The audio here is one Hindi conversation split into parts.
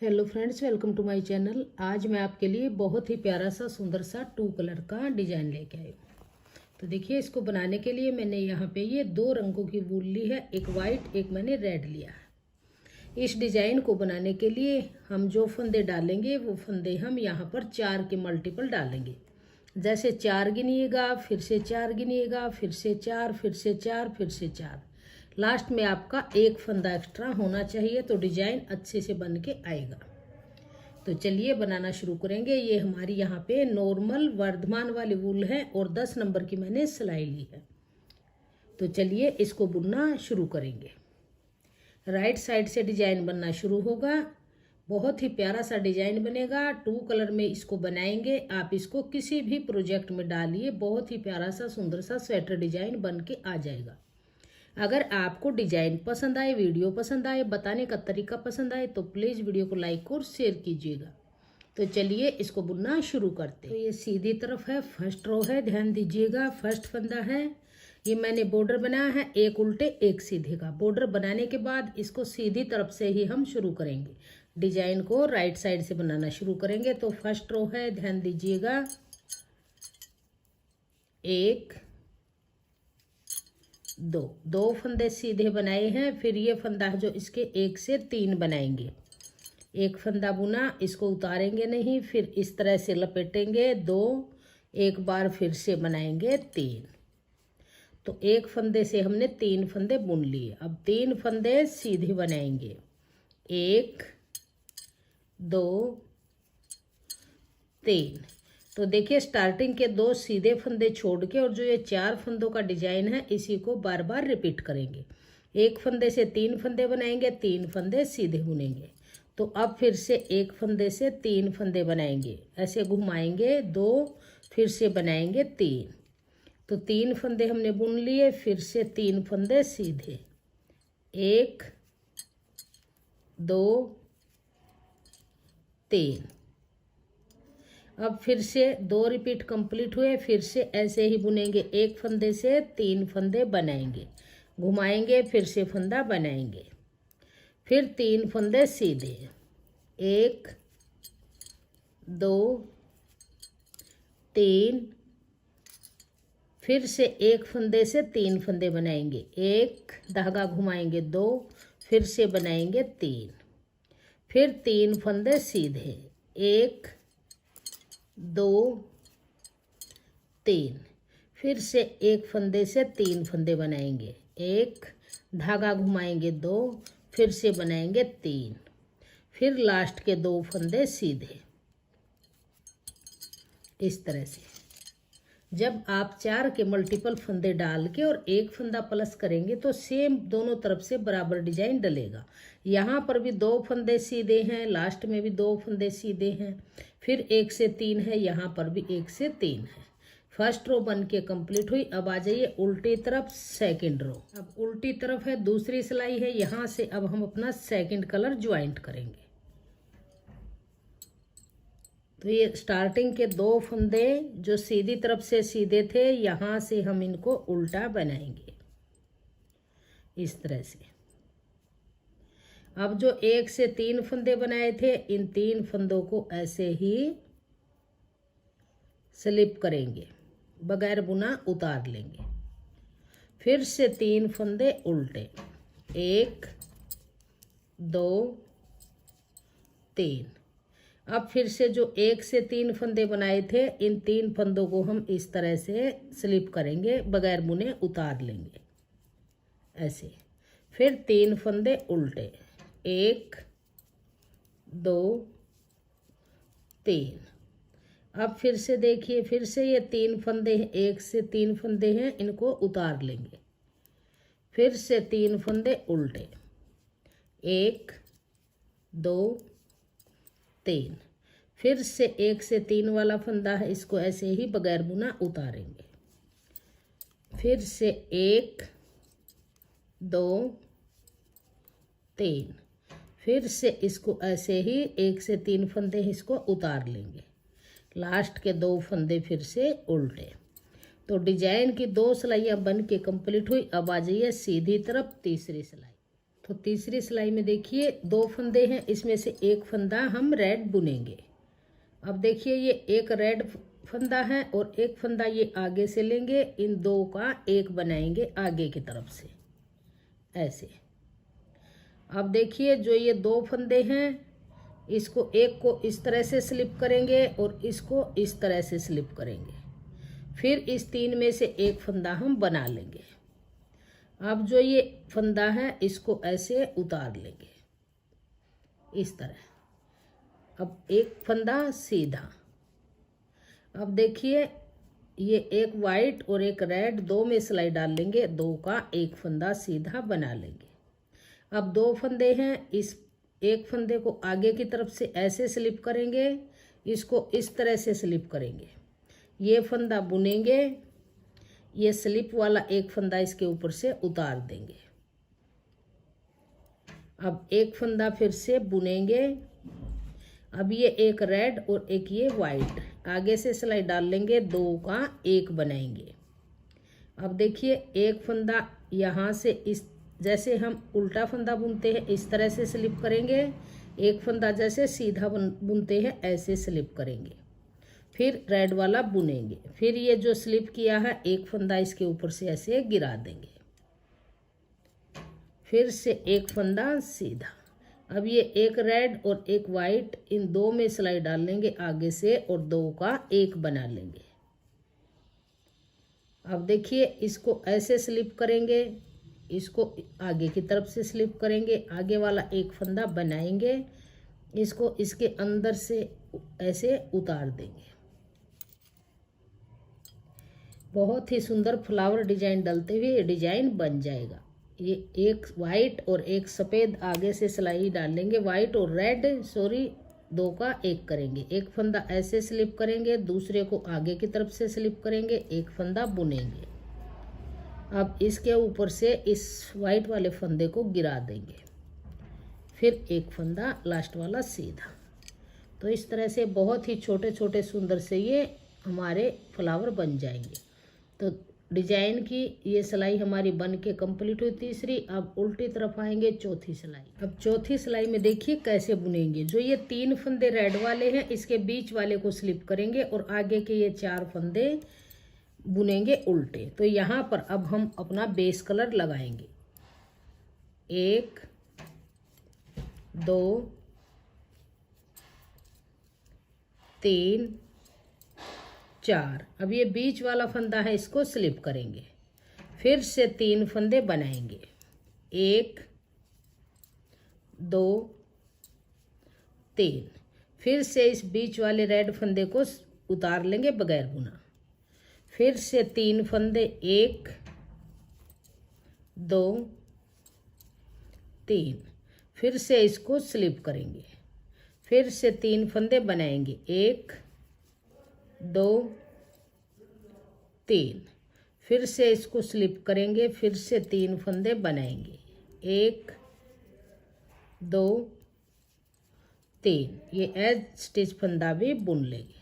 Hello friends, welcome to my channel. आज मैं आपके लिए बहुत ही प्यारा सा सुंदर सा 2 कलर का डिजाइन लेके आई हूँ। तो देखिए, इसको बनाने के लिए मैंने यहाँ पे ये 2 रंगों की वूल ली है, एक वाइट एक मैंने रेड लिया है। इस डिजाइन को बनाने के लिए हम जो फंदे डालेंगे वो फंदे हम यहाँ पर 4 के मल्टीपल डालेंगे। जैसे 4 गिनिएगा, फिर से 4 गिनिएगा, फिर से 4, फिर से 4, फिर से 4। लास्ट में आपका एक फंदा एक्स्ट्रा होना चाहिए तो डिजाइन अच्छे से बन के आएगा। तो चलिए बनाना शुरू करेंगे। ये हमारी यहाँ पे नॉर्मल वर्धमान वाली वूल है और 10 नंबर की मैंने सिलाई ली है। तो चलिए इसको बुनना शुरू करेंगे। राइट साइड से डिजाइन बनना शुरू होगा। बहुत ही प्यारा सा डिजाइन बनेगा। 2 कलर में इसको बनाएंगे। आप इसको किसी भी प्रोजेक्ट में डालिए, बहुत ही प्यारा सा सुंदर सा स्वेटर डिजाइन बन के आ जाएगा। अगर आपको डिजाइन पसंद आए, वीडियो पसंद आए, बताने का तरीका पसंद आए तो प्लीज़ वीडियो को लाइक और शेयर कीजिएगा। तो चलिए इसको बुनना शुरू करते हैं। तो ये सीधी तरफ है, फर्स्ट रो है, ध्यान दीजिएगा। फर्स्ट फंदा है, ये मैंने बॉर्डर बनाया है, एक उल्टे एक सीधे का। बॉर्डर बनाने के बाद इसको सीधी तरफ से ही हम शुरू करेंगे। डिजाइन को राइट साइड से बनाना शुरू करेंगे। तो फर्स्ट रो है, ध्यान दीजिएगा। 1 2 फंदे सीधे बनाए हैं। फिर ये फंदा जो इसके 1 से 3 बनाएंगे। एक फंदा बुना, इसको उतारेंगे नहीं, फिर इस तरह से लपेटेंगे 2, एक बार फिर से बनाएंगे 3। तो एक फंदे से हमने 3 फंदे बुन लिए। अब 3 फंदे सीधे बनाएंगे। 1 2 3। तो देखिए, स्टार्टिंग के 2 सीधे फंदे छोड़ के और जो ये 4 फंदों का डिजाइन है इसी को बार बार रिपीट करेंगे। एक फंदे से 3 फंदे बनाएंगे, 3 फंदे सीधे बुनेंगे। तो अब फिर से एक फंदे से 3 फंदे बनाएंगे, ऐसे घुमाएंगे 2, फिर से बनाएंगे 3। तो 3 फंदे हमने बुन लिए, फिर से 3 फंदे सीधे। 1 2 3। अब फिर से 2 रिपीट कंप्लीट हुए, फिर से ऐसे ही बुनेंगे। एक फंदे से 3 फंदे बनाएंगे, घुमाएंगे, फिर से फंदा बनाएंगे, फिर 3 फंदे सीधे। 1 2 3। फिर से एक फंदे से 3 फंदे बनाएंगे, एक धागा घुमाएंगे 2, फिर से बनाएंगे 3, फिर 3 फंदे सीधे। 1 2 3। फिर से एक फंदे से 3 फंदे बनाएंगे, एक धागा घुमाएंगे 2, फिर से बनाएंगे 3, फिर लास्ट के 2 फंदे सीधे। इस तरह से जब आप 4 के मल्टीपल फंदे डाल के और एक फंदा प्लस करेंगे तो सेम दोनों तरफ से बराबर डिजाइन डलेगा। यहाँ पर भी 2 फंदे सीधे हैं, लास्ट में भी 2 फंदे सीधे हैं, फिर 1 से 3 है, यहाँ पर भी 1 से 3 है। फर्स्ट रो बन के कंप्लीट हुई। अब आ जाइए उल्टी तरफ, सेकंड रो। अब उल्टी तरफ है, दूसरी सिलाई है, यहाँ से अब हम अपना सेकंड कलर ज्वाइंट करेंगे। तो ये स्टार्टिंग के 2 फंदे जो सीधी तरफ से सीधे थे, यहाँ से हम इनको उल्टा बनाएंगे इस तरह से। अब जो 1 से 3 फंदे बनाए थे, इन 3 फंदों को ऐसे ही स्लिप करेंगे, बगैर बुना उतार लेंगे। फिर से 3 फंदे उल्टे। 1 2 3। अब फिर से जो 1 से 3 फंदे बनाए थे, इन 3 फंदों को हम इस तरह से स्लिप करेंगे, बगैर बुने उतार लेंगे ऐसे। फिर 3 फंदे उल्टे। 1 2 3। अब फिर से देखिए, फिर से ये 3 फंदे हैं, 1 से 3 फंदे हैं, इनको उतार लेंगे। फिर से 3 फंदे उल्टे। 1 2 3। फिर से 1 से 3 वाला फंदा है, इसको ऐसे ही बगैर बुना उतारेंगे। फिर से 1 2 3। फिर से इसको ऐसे ही 1 से 3 फंदे इसको उतार लेंगे। लास्ट के 2 फंदे फिर से उल्टे। तो डिजाइन की 2 सिलाइयाँ बन के कंप्लीट हुई। अब आ जाइए सीधी तरफ, तीसरी सिलाई। तो तीसरी सिलाई में देखिए 2 फंदे हैं, इसमें से एक फंदा हम रेड बुनेंगे। अब देखिए ये एक रेड फंदा है और एक फंदा ये आगे से लेंगे, इन दो का एक बनाएंगे आगे की तरफ से ऐसे। अब देखिए जो ये 2 फंदे हैं, इसको एक को इस तरह से स्लिप करेंगे और इसको इस तरह से स्लिप करेंगे। फिर इस 3 में से एक फंदा हम बना लेंगे। अब जो ये फंदा है इसको ऐसे उतार लेंगे इस तरह। अब एक फंदा सीधा। अब देखिए ये एक वाइट और एक रेड, 2 में सिलाई डाल लेंगे, 2 का एक फंदा सीधा बना लेंगे। अब 2 फंदे हैं, इस एक फंदे को आगे की तरफ से ऐसे स्लिप करेंगे, इसको इस तरह से स्लिप करेंगे, ये फंदा बुनेंगे, ये स्लिप वाला एक फंदा इसके ऊपर से उतार देंगे। अब एक फंदा फिर से बुनेंगे। अब ये एक रेड और एक ये वाइट, आगे से सिलाई डाल लेंगे, 2 का एक बनाएंगे। अब देखिए एक फंदा यहाँ से इस जैसे हम उल्टा फंदा बुनते हैं इस तरह से स्लिप करेंगे, एक फंदा जैसे सीधा बुनते हैं ऐसे स्लिप करेंगे, फिर रेड वाला बुनेंगे। फिर ये जो स्लिप किया है एक फंदा इसके ऊपर से ऐसे गिरा देंगे, फिर से एक फंदा सीधा। अब ये एक रेड और एक वाइट, इन 2 में सिलाई डाल लेंगे आगे से और 2 का एक बना लेंगे। अब देखिए इसको ऐसे स्लिप करेंगे, इसको आगे की तरफ से स्लिप करेंगे, आगे वाला एक फंदा बनाएंगे, इसको इसके अंदर से ऐसे उतार देंगे। बहुत ही सुंदर फ्लावर डिजाइन डलते हुए ये डिजाइन बन जाएगा। ये एक वाइट और एक सफ़ेद आगे से सिलाई डालेंगे, वाइट और रेड 2 का एक करेंगे, एक फंदा ऐसे स्लिप करेंगे, दूसरे को आगे की तरफ से स्लिप करेंगे, एक फंदा बुनेंगे। अब इसके ऊपर से इस वाइट वाले फंदे को गिरा देंगे, फिर एक फंदा लास्ट वाला सीधा। तो इस तरह से बहुत ही छोटे छोटे सुंदर से ये हमारे फ्लावर बन जाएंगे। तो डिजाइन की ये सिलाई हमारी बन के कंप्लीट हुई तीसरी। अब उल्टी तरफ आएंगे चौथी सिलाई। अब चौथी सिलाई में देखिए कैसे बुनेंगे। जो ये 3 फंदे रेड वाले हैं इसके बीच वाले को स्लिप करेंगे और आगे के ये 4 फंदे बुनेंगे उल्टे। तो यहाँ पर अब हम अपना बेस कलर लगाएंगे। 1 2 3 4। अब ये बीच वाला फंदा है इसको स्लिप करेंगे, फिर से 3 फंदे बनाएंगे, 1 2 3। फिर से इस बीच वाले रेड फंदे को उतार लेंगे बगैर बुना, फिर से 3 फंदे, 1 2 3। फिर से इसको स्लिप करेंगे, फिर से 3 फंदे बनाएंगे, 1 2 3। फिर से इसको स्लिप करेंगे, फिर से 3 फंदे बनाएंगे, 1 2 3। ये एज स्टिच फंदा भी बुन लेंगे।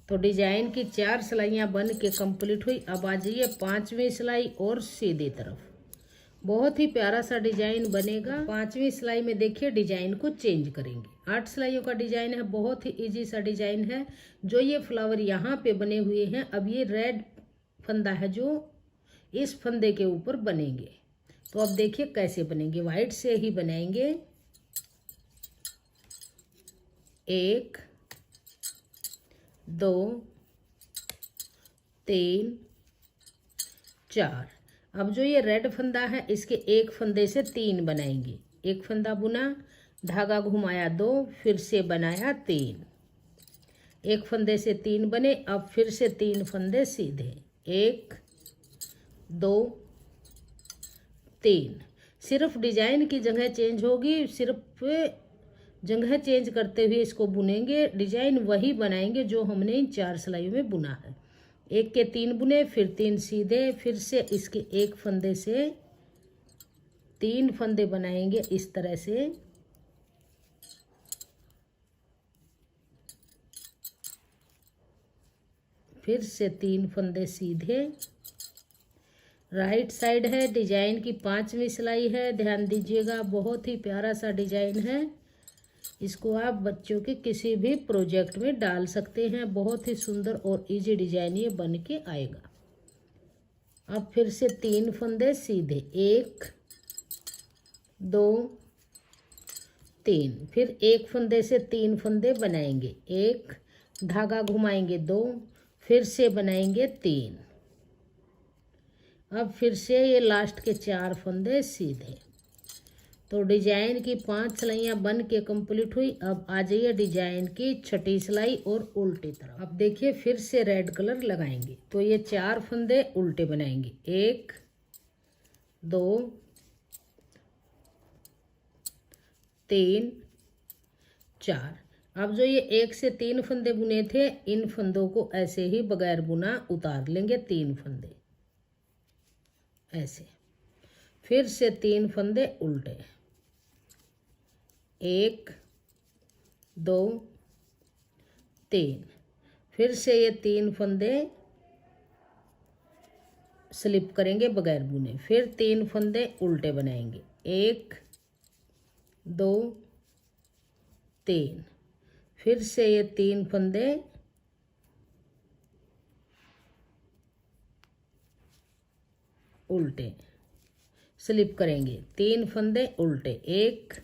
तो डिजाइन की 4 सिलाइयाँ बन के कंप्लीट हुई। अब आ जाइए 5वीं सिलाई और सीधी तरफ। बहुत ही प्यारा सा डिजाइन बनेगा। 5वीं सिलाई में देखिए डिजाइन को चेंज करेंगे। 8 सिलाइयों का डिजाइन है, बहुत ही इजी सा डिजाइन है। जो ये फ्लावर यहाँ पे बने हुए हैं, अब ये रेड फंदा है जो इस फंदे के ऊपर बनेंगे। तो अब देखिए कैसे बनेंगे। वाइट से ही बनाएंगे। 1 2 3 4। अब जो ये रेड फंदा है इसके एक फंदे से 3 बनाएंगे। एक फंदा बुना, धागा घुमाया 2, फिर से बनाया 3। एक फंदे से 3 बने। अब फिर से 3 फंदे सीधे, 1 2 3। सिर्फ डिजाइन की जगह चेंज होगी, सिर्फ जगह चेंज करते हुए इसको बुनेंगे। डिजाइन वही बनाएंगे जो हमने इन 4 सिलाइयों में बुना है। 1 के 3 बुने, फिर 3 सीधे, फिर से इसके एक फंदे से 3 फंदे बनाएंगे इस तरह से। फिर से 3 फंदे सीधे, राइट साइड है, डिजाइन की 5वीं सिलाई है। ध्यान दीजिएगा, बहुत ही प्यारा सा डिजाइन है। इसको आप बच्चों के किसी भी प्रोजेक्ट में डाल सकते हैं। बहुत ही सुंदर और इजी डिजाइन ये बन के आएगा। अब फिर से 3 फंदे सीधे, 1 2 3, फिर एक फंदे से 3 फंदे बनाएंगे, 1 धागा घुमाएंगे, 2 फिर से बनाएंगे 3। अब फिर से ये लास्ट के 4 फंदे सीधे। तो डिजाइन की 5 सिलाइयाँ बन के कंप्लीट हुई। अब आ जाइए डिजाइन की 6ठी सिलाई और उल्टी तरफ। अब देखिए फिर से रेड कलर लगाएंगे। तो ये 4 फंदे उल्टे बनाएंगे, 1 2 3 4। अब जो ये 1 से 3 फंदे बुने थे, इन फंदों को ऐसे ही बगैर बुना उतार लेंगे, 3 फंदे ऐसे। फिर से 3 फंदे उल्टे, 1 2 3। फिर से ये 3 फंदे स्लिप करेंगे बगैर बुने, फिर 3 फंदे उल्टे बनाएंगे, 1 2 3। फिर से ये 3 फंदे उल्टे स्लिप करेंगे, 3 फंदे उल्टे, 1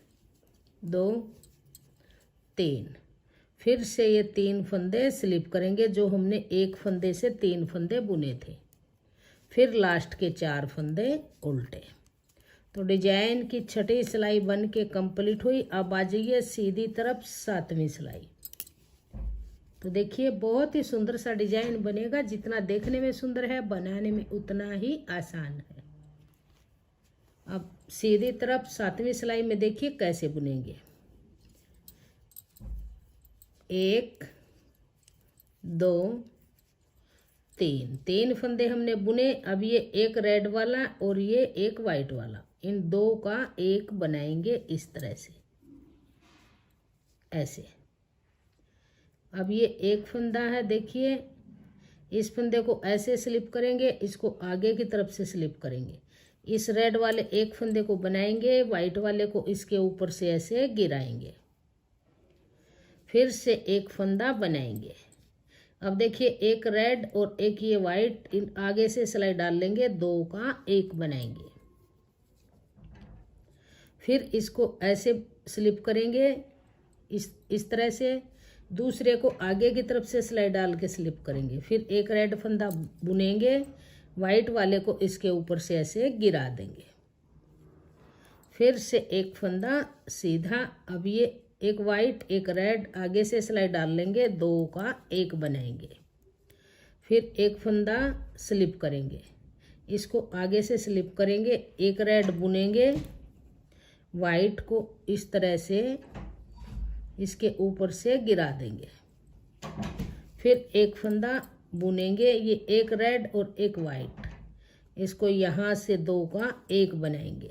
2 3। फिर से ये 3 फंदे स्लिप करेंगे, जो हमने 1 फंदे से 3 फंदे बुने थे। फिर लास्ट के 4 फंदे उल्टे। तो डिजाइन की 6ठी सिलाई बन के कंप्लीट हुई। अब आ जाइए सीधी तरफ 7वीं सिलाई। तो देखिए बहुत ही सुंदर सा डिजाइन बनेगा। जितना देखने में सुंदर है, बनाने में उतना ही आसान है। अब सीधी तरफ 7वीं सिलाई में देखिए कैसे बुनेंगे। 1 2 3, 3 फंदे हमने बुने। अब ये एक रेड वाला और ये एक वाइट वाला, इन 2 का एक बनाएंगे इस तरह से, ऐसे। अब ये एक फंदा है, देखिए इस फंदे को ऐसे स्लिप करेंगे, इसको आगे की तरफ से स्लिप करेंगे। इस रेड वाले एक फंदे को बनाएंगे, वाइट वाले को इसके ऊपर से ऐसे गिराएंगे, फिर से एक फंदा बनाएंगे। अब देखिए एक रेड और एक ये वाइट, इन आगे से सिलाई डाल लेंगे, 2 का एक बनाएंगे। फिर इसको ऐसे स्लिप करेंगे इस तरह से, दूसरे को आगे की तरफ से सिलाई डाल के स्लिप करेंगे। फिर एक रेड फंदा बुनेंगे, वाइट वाले को इसके ऊपर से ऐसे गिरा देंगे, फिर से एक फंदा सीधा। अब ये एक वाइट एक रेड, आगे से सिलाई डाल लेंगे, 2 का एक बनाएंगे। फिर एक फंदा स्लिप करेंगे, इसको आगे से स्लिप करेंगे, एक रेड बुनेंगे, वाइट को इस तरह से इसके ऊपर से गिरा देंगे। फिर एक फंदा बुनेंगे, ये एक रेड और एक वाइट, इसको यहाँ से 2 का एक बनाएंगे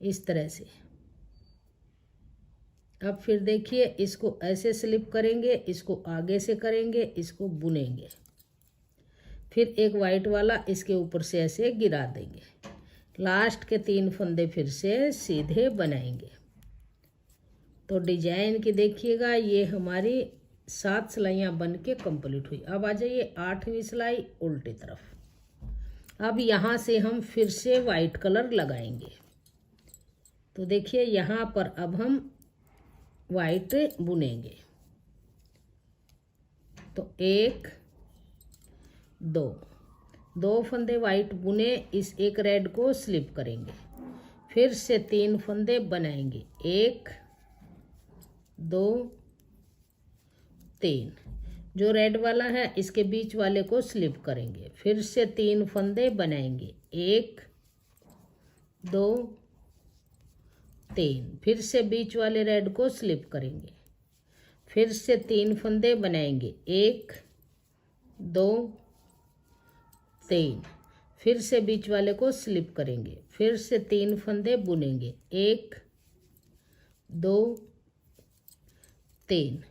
इस तरह से। अब फिर देखिए इसको ऐसे स्लिप करेंगे, इसको आगे से करेंगे, इसको बुनेंगे, फिर एक वाइट वाला इसके ऊपर से ऐसे गिरा देंगे। लास्ट के 3 फंदे फिर से सीधे बनाएंगे। तो डिजाइन की देखिएगा, ये हमारी 7 सिलाइयाँ बन के कंप्लीट हुई। अब आ जाइए 8वीं सिलाई उल्टी तरफ। अब यहाँ से हम फिर से वाइट कलर लगाएंगे। तो देखिए यहाँ पर अब हम वाइट बुनेंगे। तो 1 2 फंदे वाइट बुने, इस एक रेड को स्लिप करेंगे, फिर से 3 फंदे बनाएंगे, 1 2 3। जो रेड वाला है इसके बीच वाले को स्लिप करेंगे, फिर से 3 फंदे बनाएंगे, 1 2 3। फिर से बीच वाले रेड को स्लिप करेंगे, फिर से 3 फंदे बनाएंगे, 1 2 3। फिर से बीच वाले को स्लिप करेंगे, फिर से 3 फंदे बुनेंगे, 1 2 3।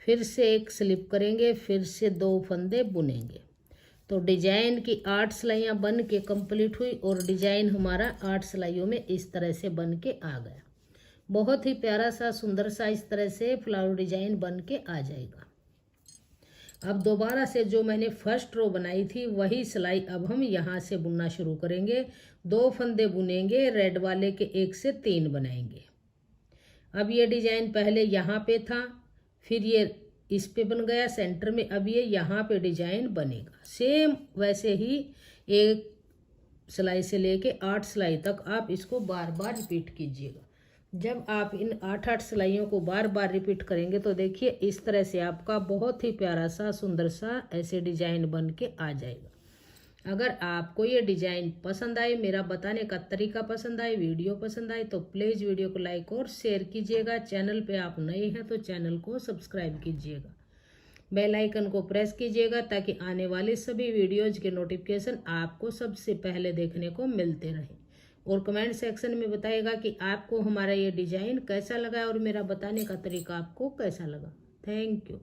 फिर से एक स्लिप करेंगे, फिर से 2 फंदे बुनेंगे। तो डिजाइन की 8 सिलाइयाँ बन के कंप्लीट हुई और डिजाइन हमारा 8 सिलाइयों में इस तरह से बन के आ गया। बहुत ही प्यारा सा सुंदर सा इस तरह से फ्लावर डिजाइन बन के आ जाएगा। अब दोबारा से जो मैंने फर्स्ट रो बनाई थी वही सिलाई अब हम यहाँ से बुनना शुरू करेंगे। 2 फंदे बुनेंगे, रेड वाले के 1 से 3 बनाएंगे। अब ये डिजाइन पहले यहाँ पे था, फिर ये इस पे बन गया सेंटर में, अब ये यहाँ पे डिजाइन बनेगा। सेम वैसे ही एक सिलाई से लेके 8 सिलाई तक आप इसको बार बार रिपीट कीजिएगा। जब आप इन 8-8 सिलाइयों को बार बार रिपीट करेंगे तो देखिए इस तरह से आपका बहुत ही प्यारा सा सुंदर सा ऐसे डिजाइन बन के आ जाएगा। अगर आपको ये डिजाइन पसंद आए, मेरा बताने का तरीका पसंद आए, वीडियो पसंद आए तो प्लीज़ वीडियो को लाइक और शेयर कीजिएगा। चैनल पे आप नए हैं तो चैनल को सब्सक्राइब कीजिएगा, बेल आइकन को प्रेस कीजिएगा ताकि आने वाले सभी वीडियोज के नोटिफिकेशन आपको सबसे पहले देखने को मिलते रहें। और कमेंट सेक्शन में बताइएगा कि आपको हमारा ये डिजाइन कैसा लगा और मेरा बताने का तरीका आपको कैसा लगा। Thank you.